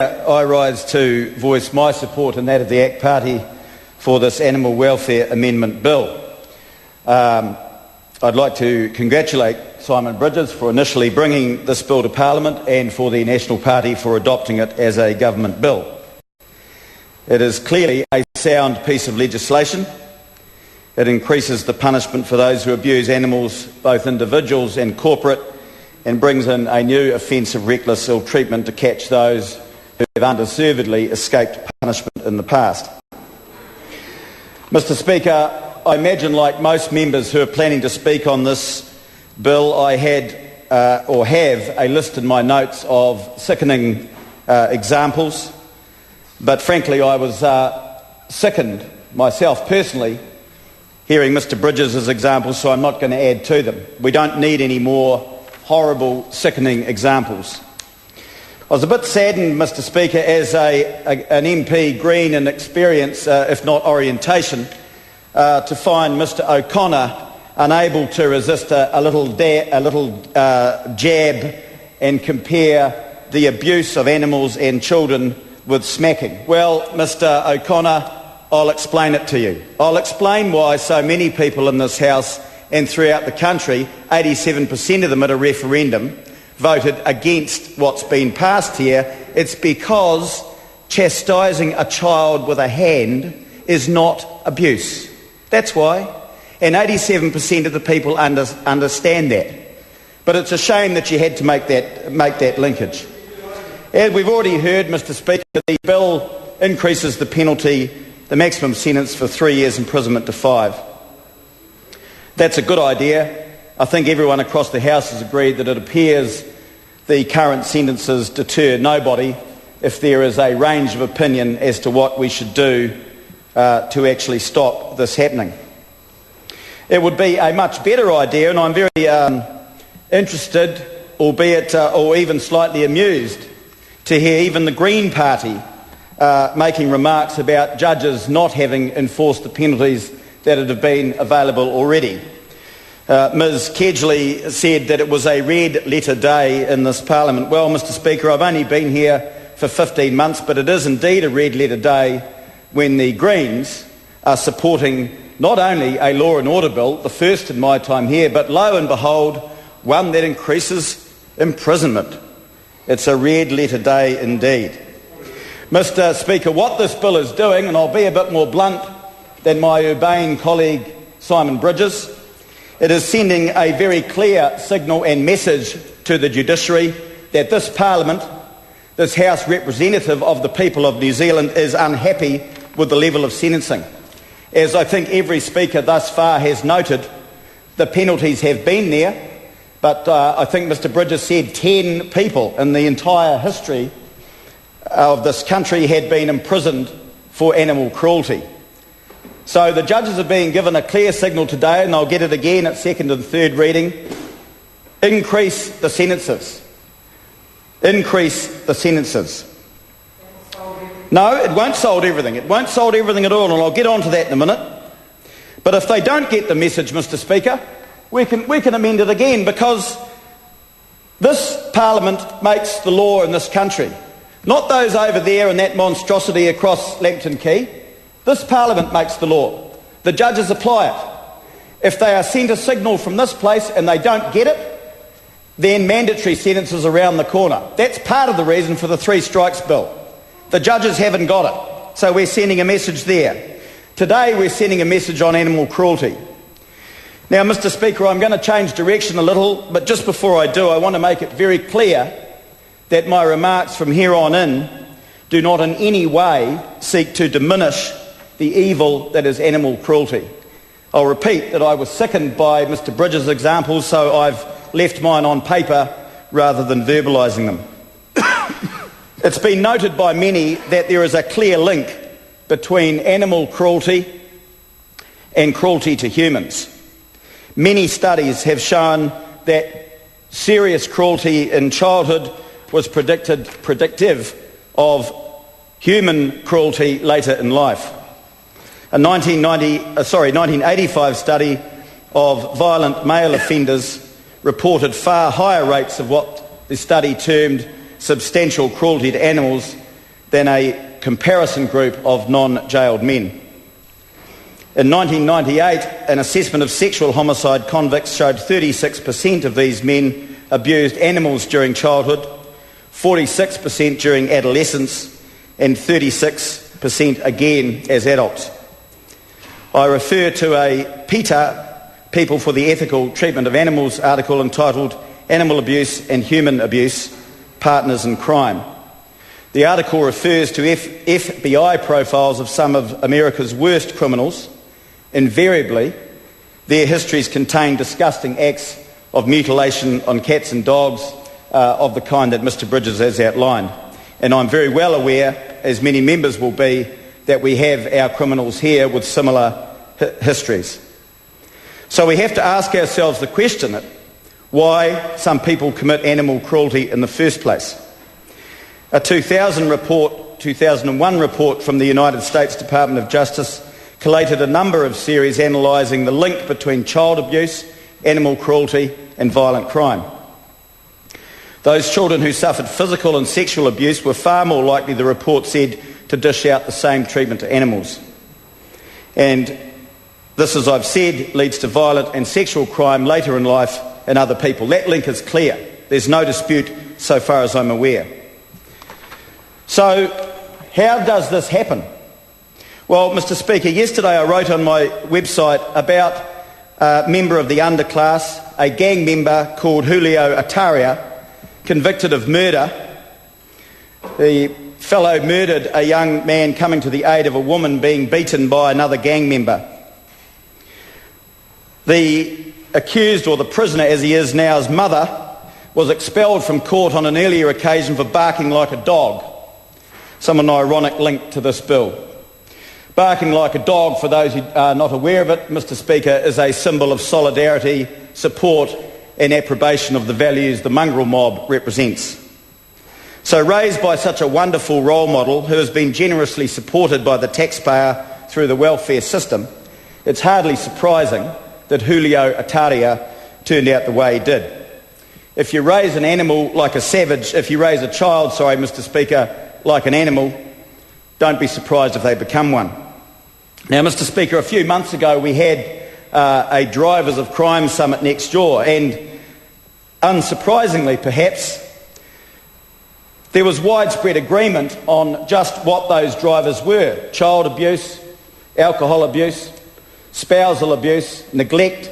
I rise to voice my support and that of the ACT Party for this Animal Welfare Amendment Bill. I'd like to congratulate Simon Bridges for initially bringing this bill to Parliament and for the National Party for adopting it as a government bill. It is clearly a sound piece of legislation. It increases the punishment for those who abuse animals, both individuals and corporate, and brings in a new offence of reckless ill treatment to catch those who have undeservedly escaped punishment in the past. Mr. Speaker, I imagine, like most members who are planning to speak on this bill, I had or have a list in my notes of sickening examples, but frankly I was sickened myself personally hearing Mr. Bridges' examples, so I'm not going to add to them. We don't need any more horrible, sickening examples. I was a bit saddened, Mr. Speaker, as an MP Green in experience, if not orientation, to find Mr. O'Connor unable to resist a little jab and compare the abuse of animals and children with smacking. Well, Mr. O'Connor, I'll explain it to you. I'll explain why so many people in this House and throughout the country, 87% of them at a referendum, voted against what's been passed here. It's because chastising a child with a hand is not abuse. That's why. And 87% of the people understand that. But it's a shame that you had to make that linkage. As we've already heard, Mr. Speaker, the bill increases the penalty, the maximum sentence for 3 years imprisonment to 5. That's a good idea. I think everyone across the House has agreed that it appears the current sentences deter nobody if there is a range of opinion as to what we should do to actually stop this happening. It would be a much better idea, and I'm very interested, albeit or even slightly amused, to hear even the Green Party making remarks about judges not having enforced the penalties that have been available already. Ms Kedgley said that it was a red letter day in this Parliament. Well, Mr. Speaker, I've only been here for 15 months, but it is indeed a red letter day when the Greens are supporting not only a law and order bill, the first in my time here, but lo and behold, one that increases imprisonment. It's a red letter day indeed. Mr. Speaker, what this bill is doing, and I'll be a bit more blunt than my urbane colleague Simon Bridges, it is sending a very clear signal and message to the judiciary that this Parliament, this House representative of the people of New Zealand, is unhappy with the level of sentencing. As I think every speaker thus far has noted, the penalties have been there, but I think Mr. Bridges said 10 people in the entire history of this country had been imprisoned for animal cruelty. So the judges are being given a clear signal today, and they'll get it again at second and third reading. Increase the sentences. Increase the sentences. No, it won't solve everything. It won't solve everything at all, and I'll get on to that in a minute. But if they don't get the message, Mr. Speaker, we can amend it again, because this Parliament makes the law in this country. Not those over there in that monstrosity across Langton Quay. This Parliament makes the law. The judges apply it. If they are sent a signal from this place and they don't get it, then mandatory sentences around the corner. That's part of the reason for the 3 strikes bill. The judges haven't got it, so we're sending a message there. Today we're sending a message on animal cruelty. Now, Mr. Speaker, I'm going to change direction a little, but just before I do, I want to make it very clear that my remarks from here on in do not in any way seek to diminish the evil that is animal cruelty. I'll repeat that I was sickened by Mr. Bridges' examples, so I've left mine on paper rather than verbalising them. It's been noted by many that there is a clear link between animal cruelty and cruelty to humans. Many studies have shown that serious cruelty in childhood was predictive of human cruelty later in life. A 1985 study of violent male offenders reported far higher rates of what the study termed substantial cruelty to animals than a comparison group of non-jailed men. In 1998, an assessment of sexual homicide convicts showed 36% of these men abused animals during childhood, 46% during adolescence, and 36% again as adults. I refer to a PETA, People for the Ethical Treatment of Animals article entitled Animal Abuse and Human Abuse, Partners in Crime. The article refers to FBI profiles of some of America's worst criminals. Invariably, their histories contain disgusting acts of mutilation on cats and dogs of the kind that Mr Bridges has outlined. And I'm very well aware, as many members will be, that we have our criminals here with similar histories. So we have to ask ourselves the question, why some people commit animal cruelty in the first place. A 2001 report from the United States Department of Justice collated a number of series analysing the link between child abuse, animal cruelty and violent crime. Those children who suffered physical and sexual abuse were far more likely, the report said, to dish out the same treatment to animals. And this, as I've said, leads to violent and sexual crime later in life in other people. That link is clear. There's no dispute so far as I'm aware. So how does this happen? Well, Mr Speaker, yesterday I wrote on my website about a member of the underclass, a gang member called Julio Ataria, convicted of murder. The fellow murdered a young man coming to the aid of a woman being beaten by another gang member. The accused, or the prisoner as he is now's mother, was expelled from court on an earlier occasion for barking like a dog. Some ironic link to this bill. Barking like a dog, for those who are not aware of it, Mr Speaker, is a symbol of solidarity, support and approbation of the values the mongrel mob represents. So raised by such a wonderful role model who has been generously supported by the taxpayer through the welfare system, it's hardly surprising that Julio Ataria turned out the way he did. If you raise an animal like a savage, if you raise a child, Mr Speaker, like an animal, don't be surprised if they become one. Now, Mr Speaker, a few months ago we had a Drivers of Crime summit next door, and unsurprisingly perhaps, there was widespread agreement on just what those drivers were: child abuse, alcohol abuse, spousal abuse, neglect,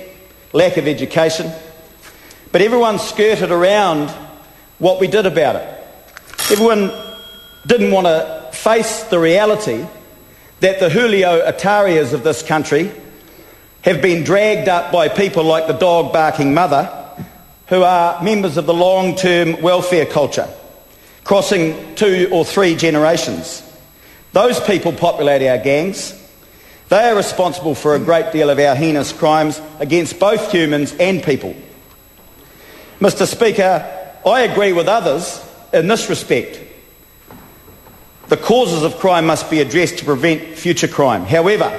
lack of education. But everyone skirted around what we did about it. Everyone didn't want to face the reality that the Julio Atarias of this country have been dragged up by people like the dog-barking mother, who are members of the long-term welfare culture, crossing 2 or 3 generations. Those people populate our gangs. They are responsible for a great deal of our heinous crimes against both humans and people. Mr Speaker, I agree with others in this respect. The causes of crime must be addressed to prevent future crime. However,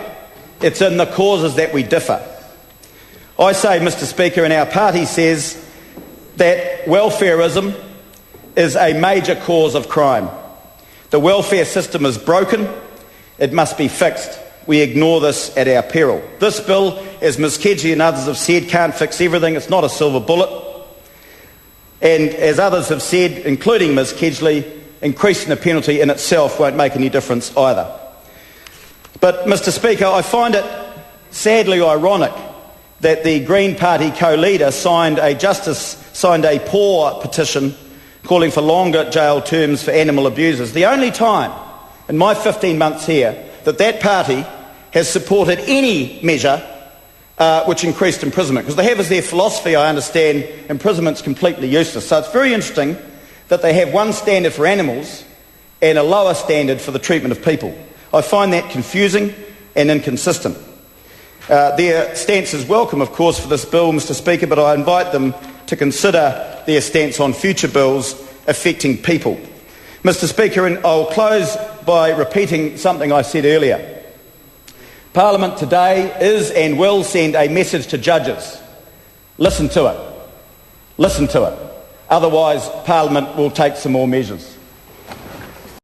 it's in the causes that we differ. I say, Mr Speaker, and our party says that welfarism is a major cause of crime. The welfare system is broken. It must be fixed. We ignore this at our peril. This bill, as Ms Kedgley and others have said, can't fix everything. It's not a silver bullet. And as others have said, including Ms Kedgley, increasing the penalty in itself won't make any difference either. But, Mr Speaker, I find it sadly ironic that the Green Party co-leader signed a poor petition calling for longer jail terms for animal abusers. The only time in my 15 months here that party has supported any measure which increased imprisonment. Because they have as their philosophy, I understand, imprisonment's completely useless. So it's very interesting that they have one standard for animals and a lower standard for the treatment of people. I find that confusing and inconsistent. Their stance is welcome, of course, for this bill, Mr Speaker, but I invite them to consider their stance on future bills affecting people. Mr Speaker, and I'll close by repeating something I said earlier. Parliament today is and will send a message to judges. Listen to it. Listen to it. Otherwise, Parliament will take some more measures.